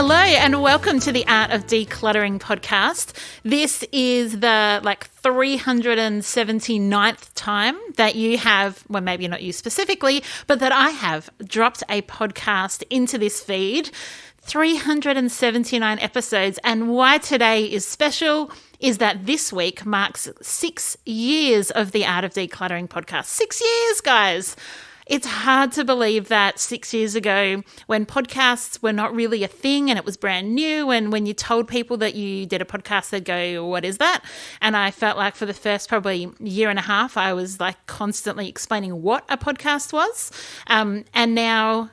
Hello and welcome to the Art of Decluttering podcast. This is the 379th time that you have, well, maybe not you specifically, but that I have dropped a podcast into this feed. 379 episodes. And why today is special is that this week marks 6 years of the Art of Decluttering podcast. 6 years, guys. It's hard to believe that 6 years ago, when podcasts were not really a thing and it was brand new, and when you told people that you did a podcast, they'd go, what is that? And I felt like for the first probably year and a half, I was constantly explaining what a podcast was. And now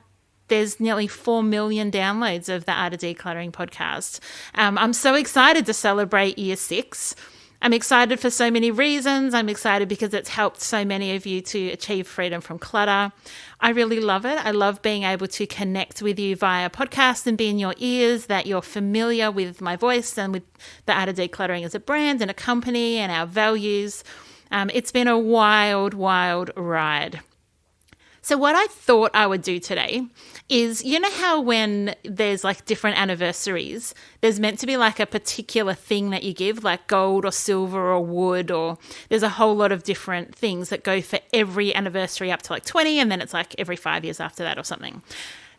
there's nearly 4 million downloads of the Art of Decluttering podcast. I'm so excited to celebrate year 6. I'm excited for so many reasons. I'm excited because it's helped so many of you to achieve freedom from clutter. I really love it. I love being able to connect with you via podcast and be in your ears, that you're familiar with my voice and with the Art of Decluttering as a brand and a company and our values. It's been a wild, wild ride. So what I thought I would do today is, you know how when there's different anniversaries, there's meant to be a particular thing that you give, like gold or silver or wood, or there's a whole lot of different things that go for every anniversary up to 20, and then it's every 5 years after that or something.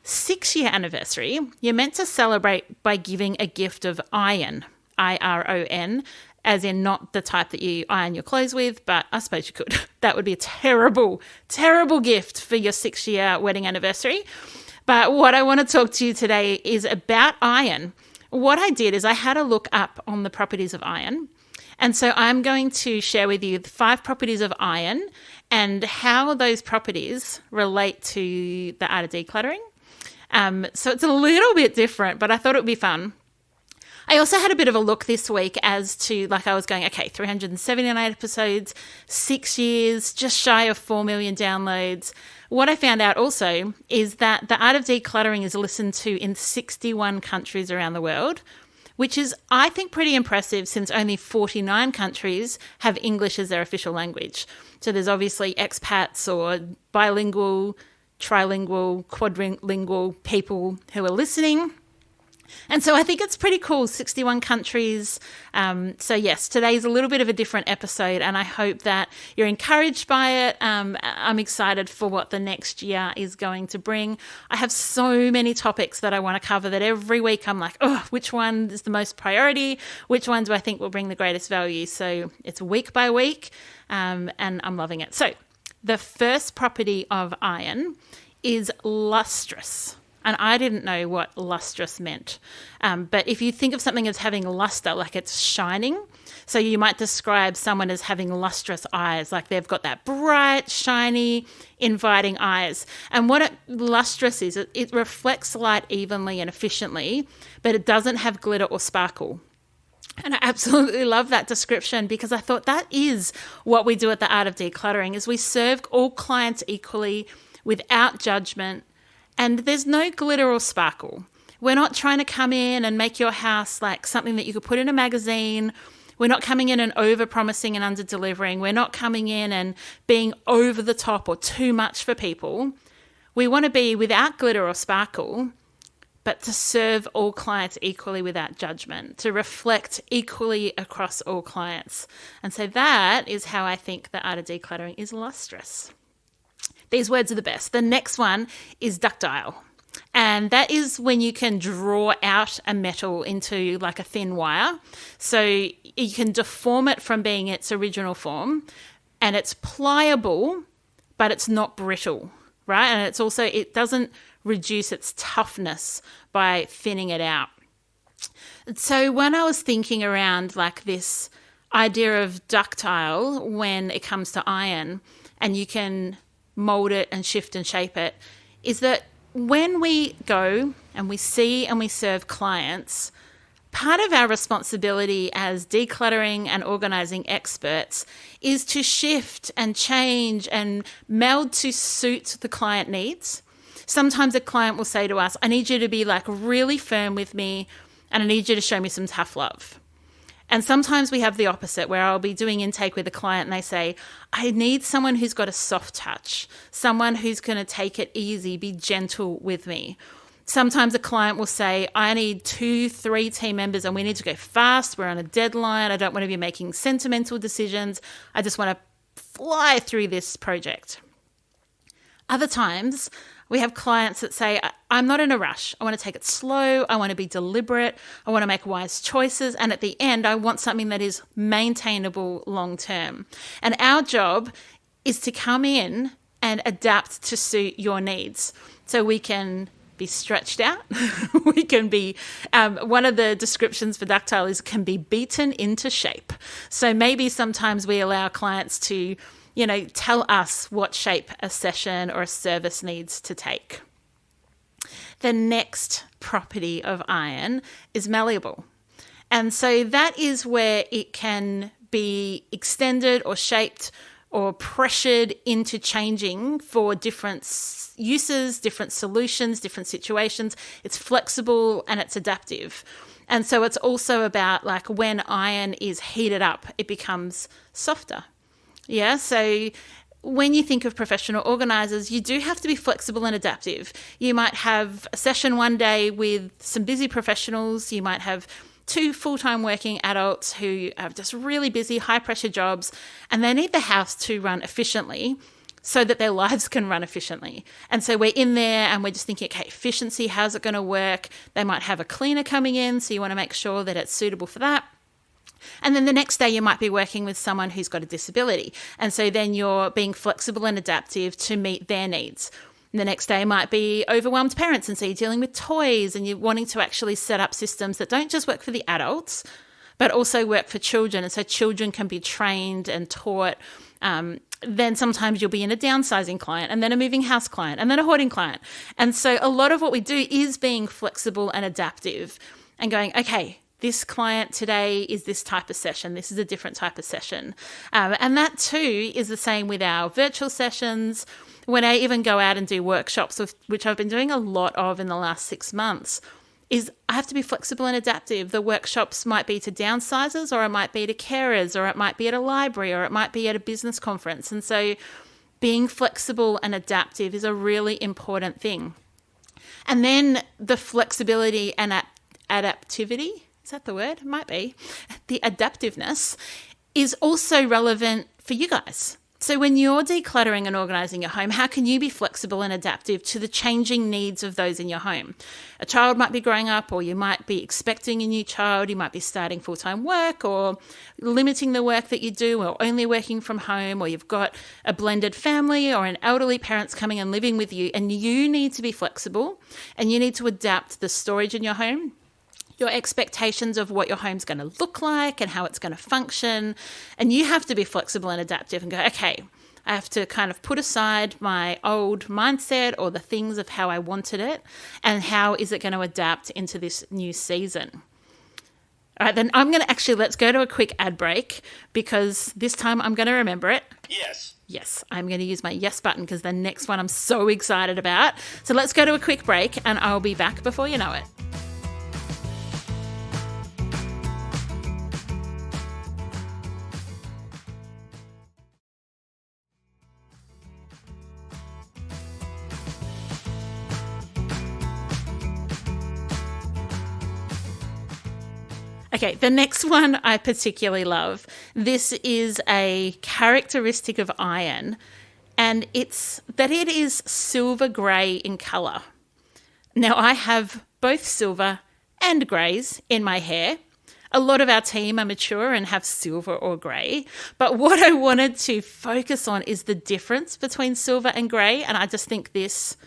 6-year anniversary, you're meant to celebrate by giving a gift of iron, I-R-O-N, as in not the type that you iron your clothes with, but I suppose you could. That would be a terrible, terrible gift for your 6-year wedding anniversary. But what I want to talk to you today is about iron. What I did is I had a look up on the properties of iron. And so I'm going to share with you the 5 properties of iron and how those properties relate to the Art of Decluttering. So it's a little bit different, but I thought it would be fun. I also had a bit of a look this week as to, I was going, okay, 379 episodes, 6 years, just shy of 4 million downloads. What I found out also is that the Art of Decluttering is listened to in 61 countries around the world, which is, I think, pretty impressive since only 49 countries have English as their official language. So there's obviously expats or bilingual, trilingual, quadrilingual people who are listening. And so I think it's pretty cool, 61 countries. So yes, today's a little bit of a different episode, and I hope that you're encouraged by it. I'm excited for what the next year is going to bring. I have so many topics that I want to cover that every week I'm like, oh, which one is the most priority? Which one do I think will bring the greatest value? So it's week by week, and I'm loving it. So the first property of iron is lustrous. And I didn't know what lustrous meant. But if you think of something as having luster, it's shining. So you might describe someone as having lustrous eyes, they've got that bright, shiny, inviting eyes. And what lustrous is, it reflects light evenly and efficiently, but it doesn't have glitter or sparkle. And I absolutely love that description because I thought that is what we do at the Art of Decluttering, is we serve all clients equally without judgment. And there's no glitter or sparkle. We're not trying to come in and make your house like something that you could put in a magazine. We're not coming in and over-promising and under-delivering. We're not coming in and being over the top or too much for people. We want to be without glitter or sparkle, but to serve all clients equally without judgment, to reflect equally across all clients. And so that is how I think the Art of Decluttering is lustrous. These words are the best. The next one is ductile. And that is when you can draw out a metal into a thin wire. So you can deform it from being its original form. And it's pliable, but it's not brittle, right? And it's also, it doesn't reduce its toughness by thinning it out. So when I was thinking around this idea of ductile when it comes to iron, and you can mold it and shift and shape it, is that when we go and we see and we serve clients, part of our responsibility as decluttering and organising experts is to shift and change and meld to suit the client needs. Sometimes a client will say to us, I need you to be really firm with me, and I need you to show me some tough love. And sometimes we have the opposite, where I'll be doing intake with a client and they say, I need someone who's got a soft touch, someone who's going to take it easy, be gentle with me. Sometimes a client will say, I need 2-3 team members and we need to go fast. We're on a deadline. I don't want to be making sentimental decisions. I just want to fly through this project. Other times we have clients that say, I'm not in a rush. I want to take it slow. I want to be deliberate. I want to make wise choices. And at the end, I want something that is maintainable long term. And our job is to come in and adapt to suit your needs. So we can be stretched out. We can be, one of the descriptions for Ductile is can be beaten into shape. So maybe sometimes we allow clients to, tell us what shape a session or a service needs to take. The next property of iron is malleable. And so that is where it can be extended or shaped or pressured into changing for different uses, different solutions, different situations. It's flexible and it's adaptive. And so it's also about like when iron is heated up, it becomes softer. Yeah, so when you think of professional organisers, you do have to be flexible and adaptive. You might have a session one day with some busy professionals. You might have 2 full-time working adults who are just really busy, high-pressure jobs, and they need the house to run efficiently so that their lives can run efficiently. And so we're in there and we're just thinking, okay, efficiency, how's it going to work? They might have a cleaner coming in, so you want to make sure that it's suitable for that. And then the next day you might be working with someone who's got a disability. And so then you're being flexible and adaptive to meet their needs. The next day might be overwhelmed parents, and so you're dealing with toys and you're wanting to actually set up systems that don't just work for the adults, but also work for children. And so children can be trained and taught. Then sometimes you'll be in a downsizing client and then a moving house client and then a hoarding client. And so a lot of what we do is being flexible and adaptive and going, okay, this client today is this type of session. This is a different type of session. And that too is the same with our virtual sessions. When I even go out and do workshops, which I've been doing a lot of in the last 6 months, is I have to be flexible and adaptive. The workshops might be to downsizers, or it might be to carers, or it might be at a library, or it might be at a business conference. And so being flexible and adaptive is a really important thing. And then the flexibility and adaptivity, is that the word? It might be. The adaptiveness is also relevant for you guys. So when you're decluttering and organising your home, how can you be flexible and adaptive to the changing needs of those in your home? A child might be growing up, or you might be expecting a new child. You might be starting full-time work, or limiting the work that you do, or only working from home, or you've got a blended family or an elderly parents coming and living with you, and you need to be flexible and you need to adapt the storage in your home, your expectations of what your home's going to look like and how it's going to function. And you have to be flexible and adaptive and go, okay, I have to kind of put aside my old mindset or the things of how I wanted it, and how is it going to adapt into this new season. All right, then let's go to a quick ad break, because this time I'm going to remember it. Yes, I'm going to use my yes button, because the next one I'm so excited about. So let's go to a quick break and I'll be back before you know it. Okay, the next one I particularly love. This is a characteristic of iron, and it's that it is silver grey in colour. Now, I have both silver and greys in my hair. A lot of our team are mature and have silver or grey, but what I wanted to focus on is the difference between silver and grey, and I just think this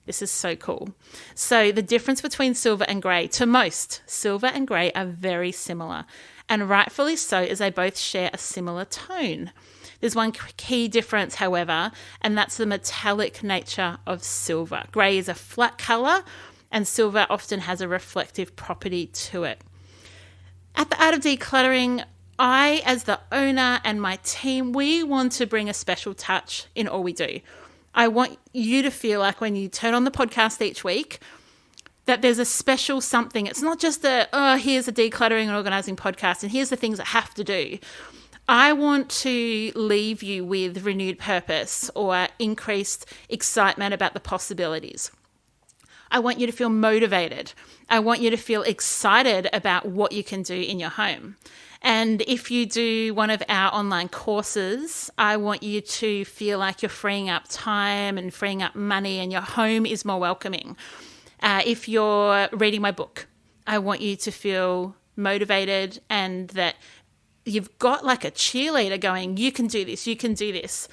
is so cool. So the difference between silver and grey, to most, silver and grey are very similar, and rightfully so, as they both share a similar tone. There's one key difference, however, and that's the metallic nature of silver. Grey is a flat colour, and silver often has a reflective property to it. At the Art of Decluttering, I, as the owner, and my team, we want to bring a special touch in all we do. I want you to feel like when you turn on the podcast each week, that there's a special something. It's not just here's a decluttering and organising podcast and here's the things I have to do. I want to leave you with renewed purpose or increased excitement about the possibilities. I want you to feel motivated. I want you to feel excited about what you can do in your home. And if you do one of our online courses, I want you to feel like you're freeing up time and freeing up money and your home is more welcoming. If you're reading my book, I want you to feel motivated and that you've got like a cheerleader going, you can do this, you can do this.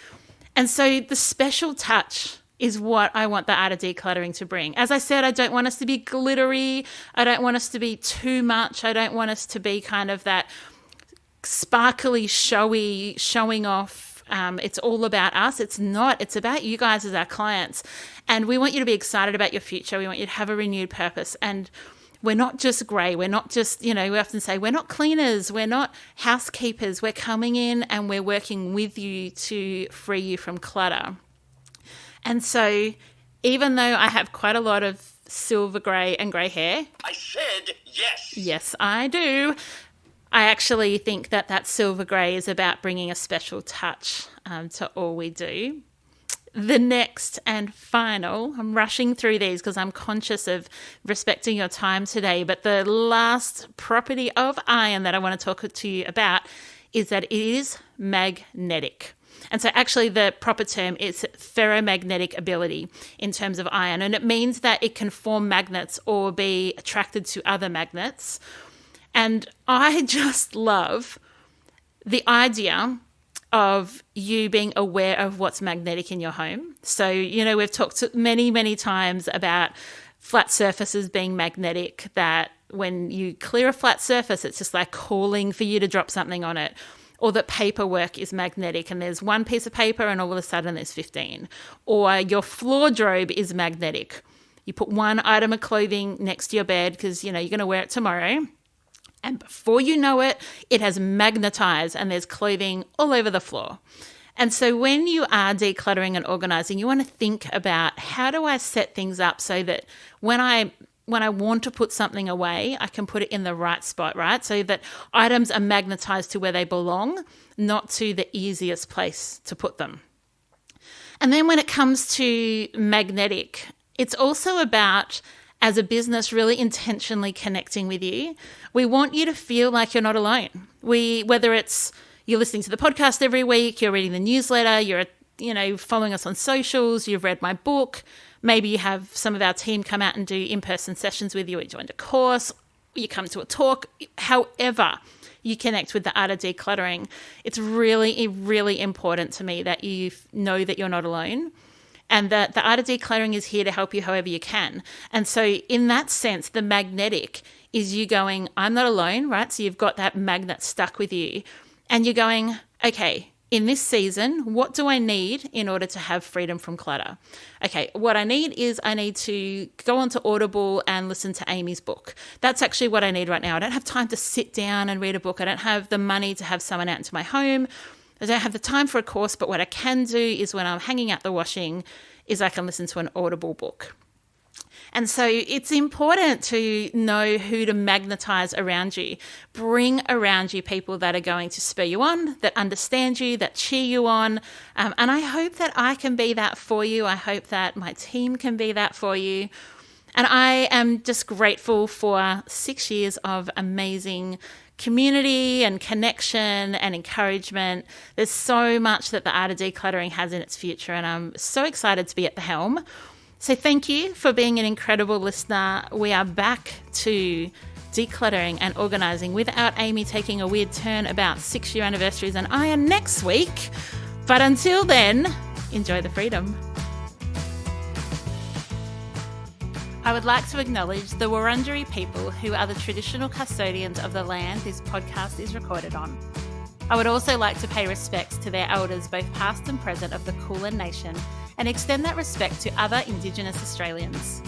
And so the special touch is what I want the Art of Decluttering to bring. As I said, I don't want us to be glittery. I don't want us to be too much. I don't want us to be kind of that sparkly, showy, showing off. It's all about us. It's not. It's about you guys as our clients. And we want you to be excited about your future. We want you to have a renewed purpose. And we're not just grey. We're not just, we often say we're not cleaners. We're not housekeepers. We're coming in and we're working with you to free you from clutter. And so even though I have quite a lot of silver grey and grey hair. I said yes. Yes, I do. I actually think that silver grey is about bringing a special touch to all we do. The next and final, I'm rushing through these because I'm conscious of respecting your time today, but the last property of iron that I want to talk to you about is that it is magnetic. And so actually the proper term is ferromagnetic ability in terms of iron. And it means that it can form magnets or be attracted to other magnets. And I just love the idea of you being aware of what's magnetic in your home. So, we've talked many, many times about flat surfaces being magnetic, that when you clear a flat surface, it's just like calling for you to drop something on it. Or that paperwork is magnetic and there's one piece of paper and all of a sudden there's 15. Or your floor robe is magnetic. You put one item of clothing next to your bed because, you're going to wear it tomorrow. And before you know it, it has magnetized and there's clothing all over the floor. And so when you are decluttering and organizing, you want to think about, how do I set things up so that when I want to put something away, I can put it in the right spot, right? So that items are magnetized to where they belong, not to the easiest place to put them. And then when it comes to magnetic, it's also about, as a business, really intentionally connecting with you. We want you to feel like you're not alone. Whether it's you're listening to the podcast every week, you're reading the newsletter, you're following us on socials, you've read my book, maybe you have some of our team come out and do in-person sessions with you, you joined a course, you come to a talk, however you connect with the Art of Decluttering. It's really, really important to me that you know that you're not alone. And that the Art of Decluttering is here to help you however you can. And so in that sense, the magnetic is you going, I'm not alone, right? So you've got that magnet stuck with you. And you're going, okay, in this season, what do I need in order to have freedom from clutter? Okay, what I need is I need to go onto Audible and listen to Amy's book. That's actually what I need right now. I don't have time to sit down and read a book. I don't have the money to have someone out into my home. I don't have the time for a course, but what I can do is when I'm hanging out the washing is I can listen to an Audible book. And so it's important to know who to magnetize around you. Bring around you people that are going to spur you on, that understand you, that cheer you on. And I hope that I can be that for you. I hope that my team can be that for you. And I am just grateful for 6 years of amazing community and connection and encouragement. There's so much that the Art of Decluttering has in its future, and I'm so excited to be at the helm. So thank you for being an incredible listener. We are back to decluttering and organising without Amy taking a weird turn about 6-year anniversaries and iron next week. But until then, enjoy the freedom. I would like to acknowledge the Wurundjeri people who are the traditional custodians of the land this podcast is recorded on. I would also like to pay respects to their elders, both past and present, of the Kulin Nation, and extend that respect to other Indigenous Australians.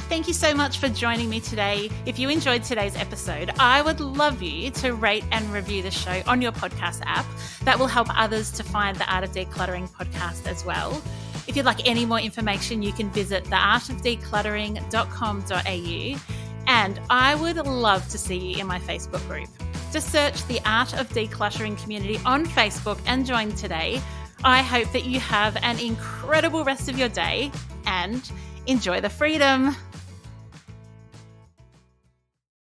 Thank you so much for joining me today. If you enjoyed today's episode, I would love you to rate and review the show on your podcast app. That will help others to find the Art of Decluttering podcast as well. If you'd like any more information, you can visit theartofdecluttering.com.au. And I would love to see you in my Facebook group. Just search the Art of Decluttering community on Facebook and join today. I hope that you have an incredible rest of your day, and enjoy the freedom.